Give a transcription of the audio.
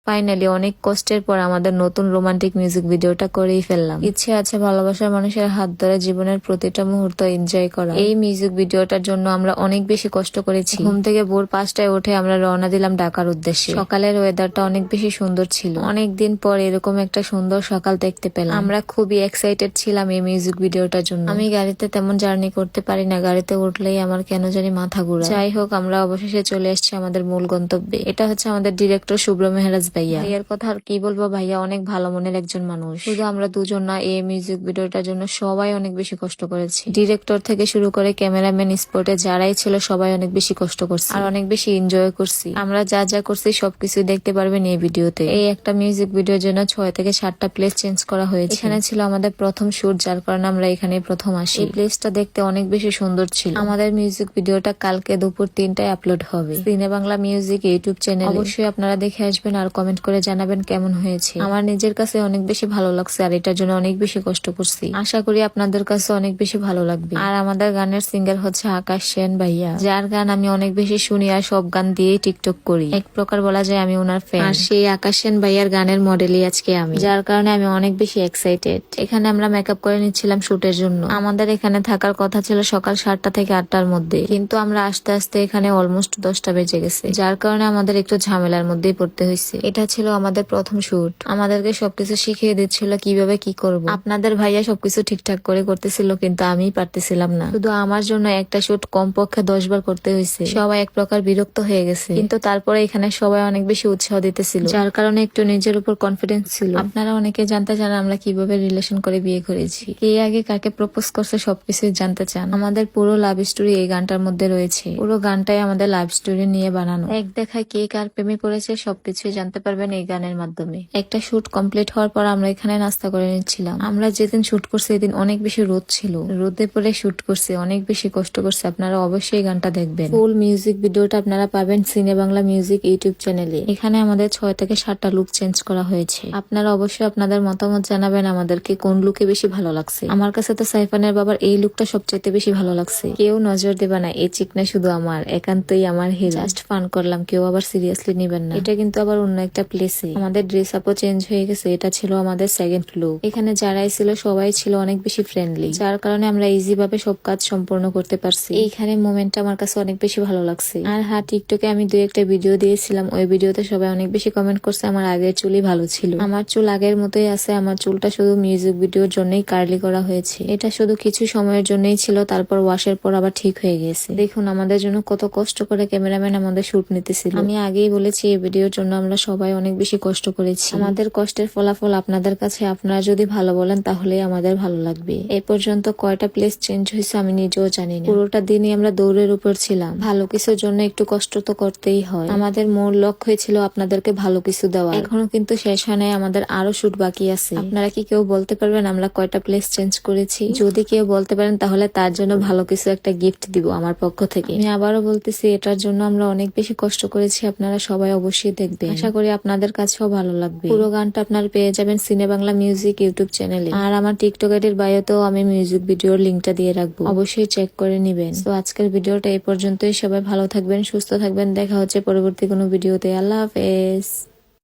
Finally অনেক কষ্টের পর আমাদের নতুন রোমান্টিক মিউজিক ভিডিওটা করেই ফেললাম। ইচ্ছে আছে ভালোবাসার মানুষের হাত ধরে জীবনের প্রতিটা মুহূর্ত এনজয় করা। এই মিউজিক ভিডিওটার জন্য আমরা অনেক বেশি কষ্ট করেছি। ঘুম থেকে ভোর 5টায় উঠে আমরা রওনা দিলাম ঢাকার উদ্দেশ্যে। সকালের ওয়েদারটা অনেক বেশি সুন্দর ছিল। অনেকদিন পর এরকম একটা সুন্দর সকাল দেখতে পেলাম। আমরা খুবই এক্সাইটেড ছিলাম এই মিউজিক ভিডিওটার জন্য। আমি গাড়িতে তেমন জার্নি করতে পারি না, গাড়িতে উঠলেই আমার কেন জানি মাথা ঘুরায়। যাই হোক, আমরা অবশেষে চলে এসেছি আমাদের মূল গন্তব্যে। এটা হচ্ছে আমাদের ডিরেক্টর শুভ্র মেহরাজ ভাইয়া। ভাইয়ার কথা আর কি বলবো, ভাইয়া অনেক ভালো মনের একজন মানুষ। শুধু আমরা দুজন না, এই মিউজিক ভিডিওটার জন্য সবাই অনেক বেশি কষ্ট করেছি। ডিরেক্টর থেকে শুরু করে ক্যামেরাম্যান, স্পটে যারাই ছিল সবাই অনেক বেশি কষ্ট করছে আর অনেক বেশি এনজয় করছি। আমরা যা যা করছি সবকিছু দেখতে পারবেন এই ভিডিওতে। এই একটা মিউজিক ভিডিওর জন্য 6 থেকে 7টা প্লেস চেঞ্জ করা হয়েছে। এখানে ছিল আমাদের প্রথম শুট, যার কারণে আমরা এখানে প্রথম আসি। এই প্লেসটা দেখতে অনেক বেশি সুন্দর ছিল। আমাদের মিউজিক ভিডিওটা কালকে দুপুর 3টায় আপলোড হবে সিনে বাংলা মিউজিক ইউটিউব চ্যানেলে। অবশ্যই আপনারা দেখে আসবেন আর কমেন্ট করে জানাবেন কেমন হয়েছে। আমার নিজের কাছে অনেক বেশি ভালো লাগছে আর এটার জন্য অনেক বেশি কষ্ট করছি। আশা করি আপনাদের কাছে অনেক বেশি ভালো লাগবে। আর আমাদের গানের সিঙ্গার হচ্ছে আকাশ সেন ভাইয়া, যার গান আমি অনেক বেশি শুনি আর সব গান দিয়ে টিকটক করি। এক প্রকার বলা যায় আমি ওনার ফ্যান। আর সেই আকাশ সেন ভাইয়ার গানের মডেলই আজকে আমি, যার কারণে আমি অনেক বেশি এক্সাইটেড। এখানে আমরা মেকআপ করে নিচ্ছিলাম শুটের জন্য। আমাদের এখানে থাকার কথা ছিল সকাল 7টা থেকে 8টার মধ্যে, কিন্তু আমরা আস্তে আস্তে এখানে অলমোস্ট 10টা বেজে গেছে, যার কারণে আমাদের একটু ঝামেলার মধ্যেই পড়তে হয়েছে। এটা ছিল আমাদের প্রথম শুট। আমাদেরকে সবকিছু শিখিয়ে দিচ্ছিল কিভাবে কি করব। আপনাদের ভাইয়া সবকিছু ঠিকঠাক করে করতেছিল, কিন্তু আমি পারতেছিলাম না। শুধু আমার জন্য একটা শুট কমপক্ষে 10 বার করতে হয়েছে। সবাই এক প্রকার বিরক্ত হয়ে গেছে, কিন্তু তারপরে এখানে সবাই অনেক বেশি উৎসাহ দিতেছিল, যার কারণে একটু নিজের উপর কনফিডেন্স ছিল। আপনারা অনেকে জানতে চান আমরা কিভাবে রিলেশন করে বিয়ে করেছি, কে আগে কাকে প্রপোজ করছে সবকিছু জানতে চান। আমাদের পুরো লাভ স্টোরি এই গানটার মধ্যে রয়েছে। পুরো গানটাই আমাদের লাভ স্টোরি নিয়ে বানানো। এক দেখায় কে কার প্রেমে পড়েছে সবকিছুই জানতে পারবেন এই গানের মাধ্যমে। একটা শুট কমপ্লিট হওয়ার পর আমরা এখানে নাস্তা করে নিচ্ছিলাম। আমরা যেদিন শুট করছি এদিন অনেক বেশি রোদ ছিল, রোদে পরে শুট করছি, অনেক বেশি কষ্ট করছে। আপনারা অবশ্যই গানটা দেখবেন। ফুল মিউজিক ভিডিওটা আপনারা পাবেন সিনে বাংলা মিউজিক ইউটিউব চ্যানেলে। এখানে আমাদের 6 থেকে 7টা লুক চেঞ্জ করা হয়েছে। আপনারা অবশ্যই আপনাদের মতামত জানাবেন আমাদেরকে কোন লুকে বেশি ভালো লাগছে। আমার কাছে তো সাইফানের বাবার এই লুকটা সবচাইতে বেশি ভালো লাগছে। কেউ নজর দেবে না, এই চিকনা শুধু আমার, একান্তই আমার হিরো। জাস্ট ফান করলাম, কেউ আবার সিরিয়াসলি নিবেন না। এটা কিন্তু আবার অন্য একটা প্লেসে। আমাদের ড্রেস আপও চেঞ্জ হয়ে গেছে। এটা ছিল আমাদের সেকেন্ড লুক। এখানে যারাই ছিল সবাই ছিল অনেক বেশি ফ্রেন্ডলি, যার কারণে আমরা ইজি ভাবে সব কাজ সম্পূর্ণ করতে পারছি। এইখানে মোমেন্টটা আমার কাছে অনেক বেশি ভালো লাগছে। আর হ্যাঁ, টিকটকে আমি 2-1টা ভিডিও দিয়েছিলাম। ওই ভিডিওতে সবাই অনেক বেশি কমেন্ট করছে আমার আগের চুলই ভালো ছিল। আমার চুল আগের মতোই আছে। আমার চুলটা শুধু মিউজিক ভিডিওর জন্যই কার্লি করা হয়েছে। এটা শুধু কিছু সময়ের জন্যই ছিল, তারপর ওয়াশের পর আবার ঠিক হয়ে গেছে। দেখুন আমাদের জন্য কত কষ্ট করে ক্যামেরাম্যান আমাদের শুট নিতেছিল। আমি আগেই বলেছি এই ভিডিওর জন্য আমরা সবাই অনেক বেশি কষ্ট করেছি। আমাদের কষ্টের ফলাফল আপনাদের কাছে। আপনারা যদি ভালো বলেন তাহলে আমাদের ভালো লাগবে। এই পর্যন্ত কয়টা প্লেস চেঞ্জ হয়েছে আমি নিজেও জানি না। পুরোটা দিনই আমরা দৌড়ের উপর ছিলাম। ভালো কিছুর জন্য একটু কষ্ট তো করতেই হয়। আমাদের মূল লক্ষ্য ছিল আপনাদেরকে ভালো কিছু দেওয়া। এখনো কিন্তু শেষ হয় নাই, আমাদের আরো শুট বাকি আছে। আপনারা কি কেউ বলতে পারবেন আমরা কয়টা প্লেস চেঞ্জ করেছি? যদি কেউ বলতে পারেন তাহলে তার জন্য ভালো কিছু একটা গিফট দিব আমার পক্ষ থেকে। আমি আবারও বলতেছি এটার জন্য আমরা অনেক বেশি কষ্ট করেছি। আপনারা সবাই অবশ্যই দেখবেন। আশা করি আপনাদের কাছেও ভালো লাগবে। পুরো গানটা আপনারা পেয়ে যাবেন সিনে বাংলা মিউজিক ইউটিউব চ্যানেলে। আর আমার টিকটক এর বায়োতেও আমি মিউজিক ভিডিওর লিঙ্কটা দিয়ে রাখবো, অবশ্যই চেক করে নিবেন। তো আজকের ভিডিওটা এই পর্যন্তই। সবাই ভালো থাকবেন, সুস্থ থাকবেন। দেখা হচ্ছে পরবর্তী কোনো ভিডিওতে। আল্লাহ হাফেজ।